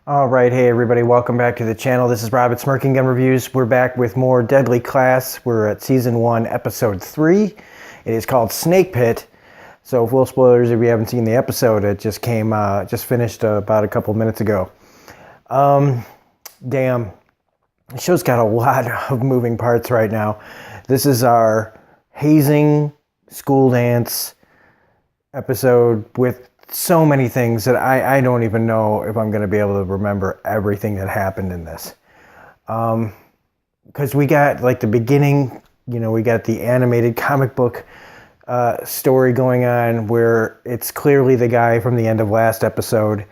All right, hey everybody, welcome back to the channel. This is Rob at Smirking Gun Reviews. We're back with more Deadly Class. We're at Season 1, Episode 3. It is called Snake Pit. So full spoilers if you haven't seen the episode. It just finished about a couple minutes ago. Damn, the show's got a lot of moving parts right now. This is our hazing school dance episode with so many things that I don't even know if I'm going to be able to remember everything that happened in this. Because we got like the beginning, we got the animated comic book story going on where it's clearly the guy from the end of last episode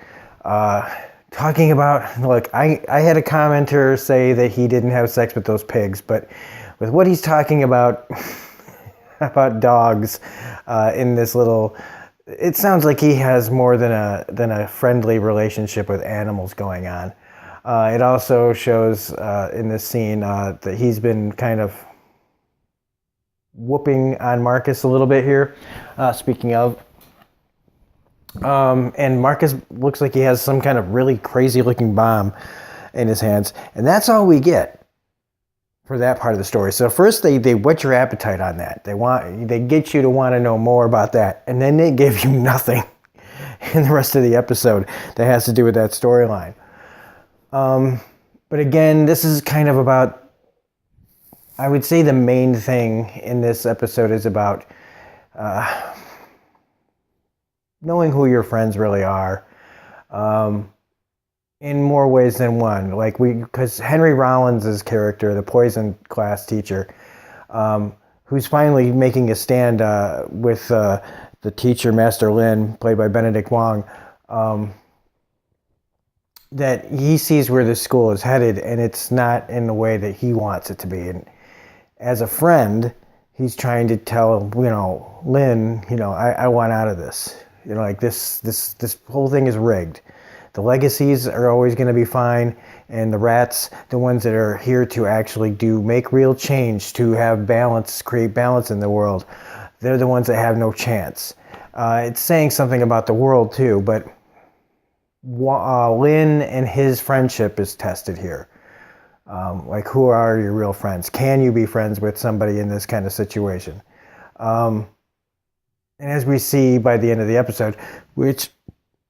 talking about, look, I had a commenter say that he didn't have sex with those pigs, but with what he's talking about, about dogs in this little... It sounds like he has more than a friendly relationship with animals going on. It also shows in this scene that he's been kind of whooping on Marcus a little bit here. Speaking of, and Marcus looks like he has some kind of really crazy looking bomb in his hands, and that's all we get for that part of the story. So first they whet your appetite on that. They get you to want to know more about that, and then they give you nothing in the rest of the episode that has to do with that storyline. But again, this is kind of about, I would say the main thing in this episode is about knowing who your friends really are. In more ways than one, because Henry Rollins' character, the poison class teacher, who's finally making a stand with the teacher, Master Lin, played by Benedict Wong, that he sees where the school is headed, and it's not in the way that he wants it to be. And as a friend, he's trying to tell, Lin, I want out of this. This whole thing is rigged. The legacies are always going to be fine, and the rats, the ones that are here to actually make real change, to have balance, create balance in the world, they're the ones that have no chance. It's saying something about the world too, but Lin and his friendship is tested here. Who are your real friends? Can you be friends with somebody in this kind of situation? And as we see by the end of the episode, which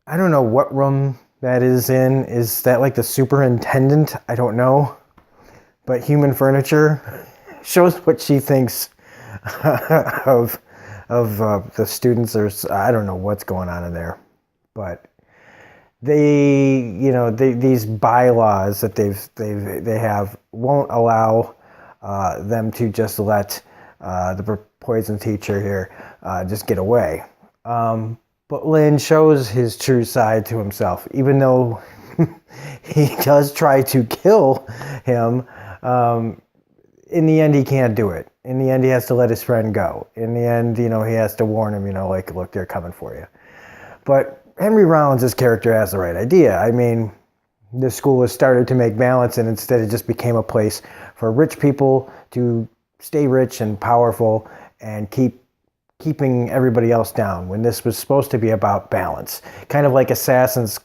I don't know what room that is that like the superintendent? I don't know. But Human Furniture shows what she thinks of the students. I don't know what's going on in there. But these bylaws that they have won't allow them to just let the poison teacher here just get away. But Lin shows his true side to himself, even though he does try to kill him. In the end, he can't do it. In the end, he has to let his friend go. In the end, he has to warn him, look, they're coming for you. But Henry Rollins' character has the right idea. I mean, the school has started to make balance, and instead it just became a place for rich people to stay rich and powerful and keeping everybody else down, when this was supposed to be about balance. Kind of like Assassin's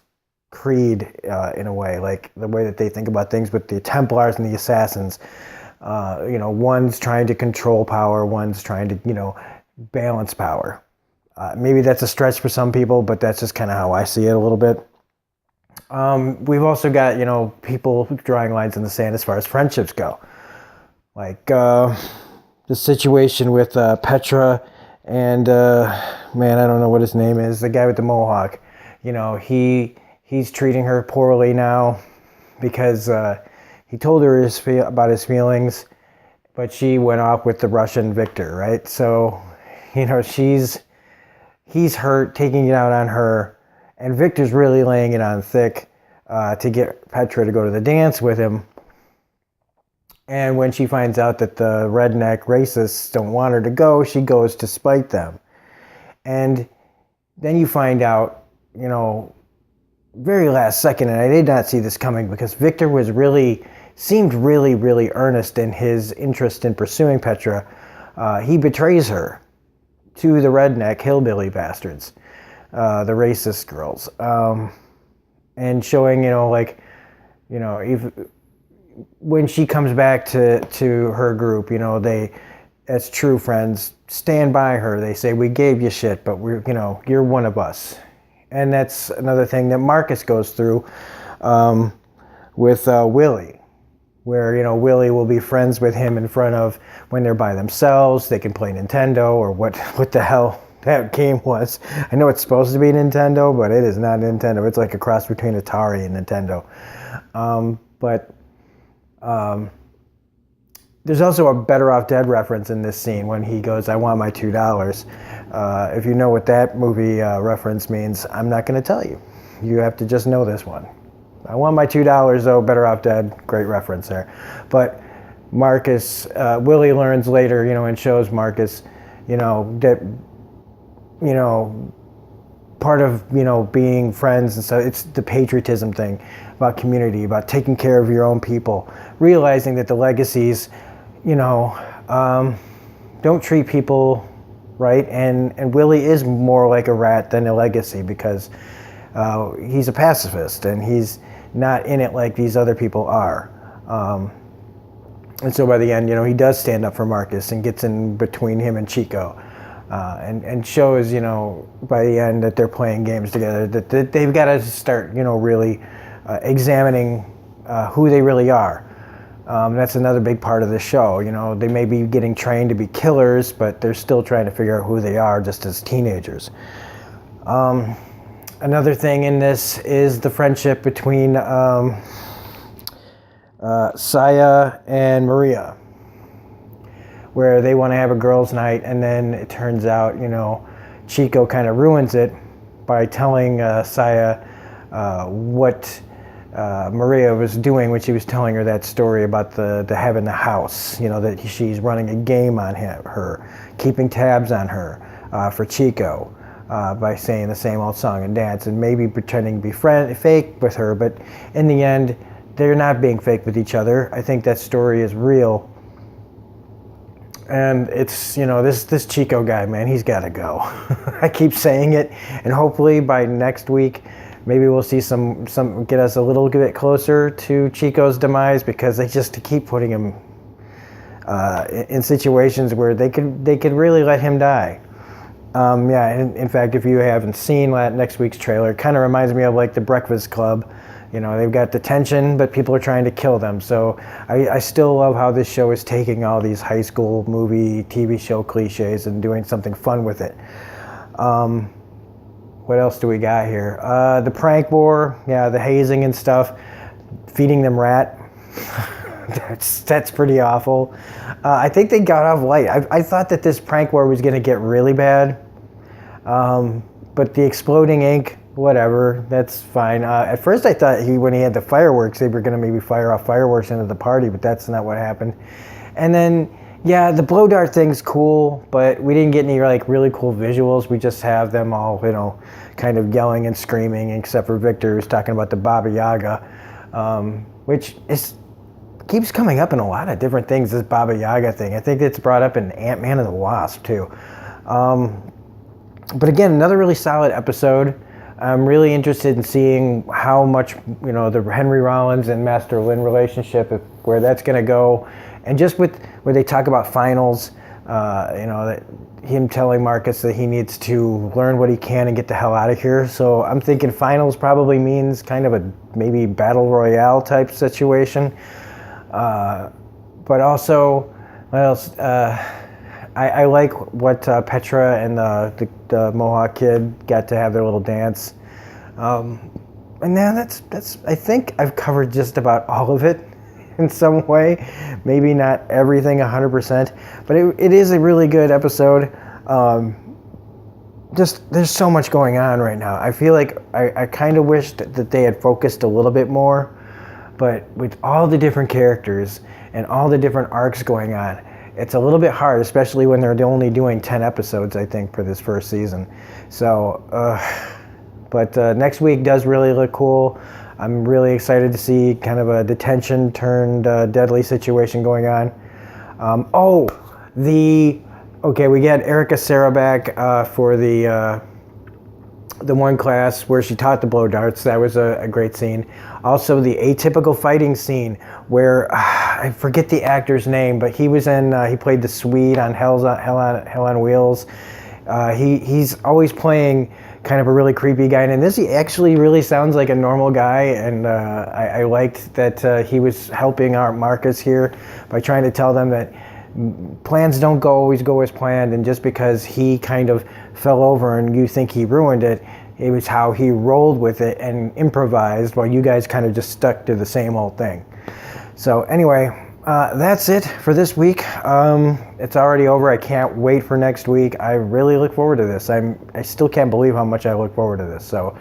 Creed in a way, like the way that they think about things with the Templars and the Assassins. One's trying to control power, one's trying to, balance power. Maybe that's a stretch for some people, but that's just kind of how I see it a little bit. We've also got, people drawing lines in the sand as far as friendships go. Like the situation with Petra and man, I don't know what his name is, the guy with the mohawk. He's treating her poorly now because he told her about his feelings, but she went off with the Russian Victor, right? So, he's hurt, taking it out on her, and Victor's really laying it on thick to get Petra to go to the dance with him. And when she finds out that the redneck racists don't want her to go, she goes to spite them. And then you find out, very last second, and I did not see this coming, because Victor seemed really, really earnest in his interest in pursuing Petra. He betrays her to the redneck hillbilly bastards, the racist girls. and showing, like, if when she comes back to her group, they, as true friends, stand by her. They say, we gave you shit, but you're one of us. And that's another thing that Marcus goes through with Willie, where, Willie will be friends with him in front of, when they're by themselves, they can play Nintendo, or what the hell that game was. I know it's supposed to be Nintendo, but it is not Nintendo. It's like a cross between Atari and Nintendo. There's also a Better Off Dead reference in this scene when he goes, I want my $2. If you know what that movie reference means, I'm not going to tell you. You have to just know this one. I want my $2 though, Better Off Dead, great reference there. But Marcus, Willie learns later, and shows Marcus, that, part of, being friends and stuff, it's the patriotism thing about community, about taking care of your own people, realizing that the legacies, don't treat people right. And Willie is more like a rat than a legacy because he's a pacifist and he's not in it like these other people are. And so by the end, he does stand up for Marcus and gets in between him and Chico. And shows, by the end that they're playing games together, that they've got to start, really examining who they really are. That's another big part of the show. They may be getting trained to be killers, but they're still trying to figure out who they are just as teenagers. Another thing in this is the friendship between Saya and Maria, where they want to have a girls' night, and then it turns out, Chico kind of ruins it by telling Saya what Maria was doing when she was telling her that story about the having the house, that she's running a game on her, keeping tabs on her for Chico by saying the same old song and dance, and maybe pretending to be fake with her, but in the end, they're not being fake with each other. I think that story is real. And it's, this Chico guy, man, he's got to go. I keep saying it, and hopefully by next week, maybe we'll see some get us a little bit closer to Chico's demise, because they just keep putting him in situations where they could really let him die. In fact, if you haven't seen next week's trailer, it kind of reminds me of like The Breakfast Club. They've got the tension, but people are trying to kill them. So I still love how this show is taking all these high school movie, TV show cliches and doing something fun with it. What else do we got here? The prank war, the hazing and stuff, feeding them rat. That's pretty awful. I think they got off light. I thought that this prank war was going to get really bad. But the exploding ink, whatever, that's fine. At first I thought when he had the fireworks, they were going to maybe fire off fireworks into the party, but that's not what happened. And then, the blow dart thing's cool, but we didn't get any really cool visuals. We just have them all, kind of yelling and screaming, except for Victor, who's talking about the Baba Yaga, which keeps coming up in a lot of different things, this Baba Yaga thing. I think it's brought up in Ant-Man and the Wasp, too. But again, another really solid episode. I'm really interested in seeing how much, the Henry Rollins and Master Lin relationship, where that's going to go. And just where they talk about finals, that him telling Marcus that he needs to learn what he can and get the hell out of here. So I'm thinking finals probably means kind of a maybe battle royale type situation. But also, what else? I like what Petra and the Mohawk kid got to have their little dance. And now that's I think I've covered just about all of it in some way. Maybe not everything 100%, but it is a really good episode. Just there's so much going on right now. I feel like I kind of wished that they had focused a little bit more, but with all the different characters and all the different arcs going on, it's a little bit hard, especially when they're only doing 10 episodes, I think, for this first season. So, but next week does really look cool. I'm really excited to see kind of a detention turned deadly situation going on. We got Erica Serra back for the the one class where she taught the blow darts. That was a great scene. Also, the atypical fighting scene where I forget the actor's name, but he was in. He played the Swede on Hell on Wheels. He's always playing kind of a really creepy guy, and in this he actually really sounds like a normal guy. And I liked that he was helping our Marcus here by trying to tell them that plans don't always go as planned, and just because he kind of fell over and you think he ruined it, it was how he rolled with it and improvised while you guys kind of just stuck to the same old thing. So anyway, that's it for this week. It's already over. I can't wait for next week. I really look forward to this. I still can't believe how much I look forward to this. So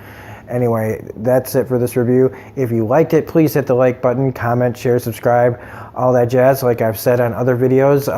anyway, that's it for this review. If you liked it, please hit the like button, comment, share, subscribe, all that jazz. Like I've said on other videos,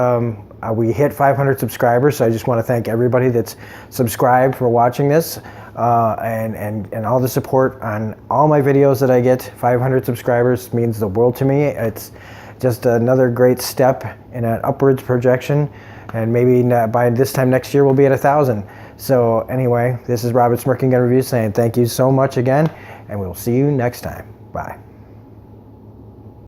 we hit 500 subscribers, so I just want to thank everybody that's subscribed for watching this, and all the support on all my videos that I get. 500 subscribers means the world to me. It's just another great step in an upwards projection, and maybe by this time next year we'll be at 1,000. So anyway, this is Robert Smirking Gun Reviews saying thank you so much again, and we'll see you next time. Bye.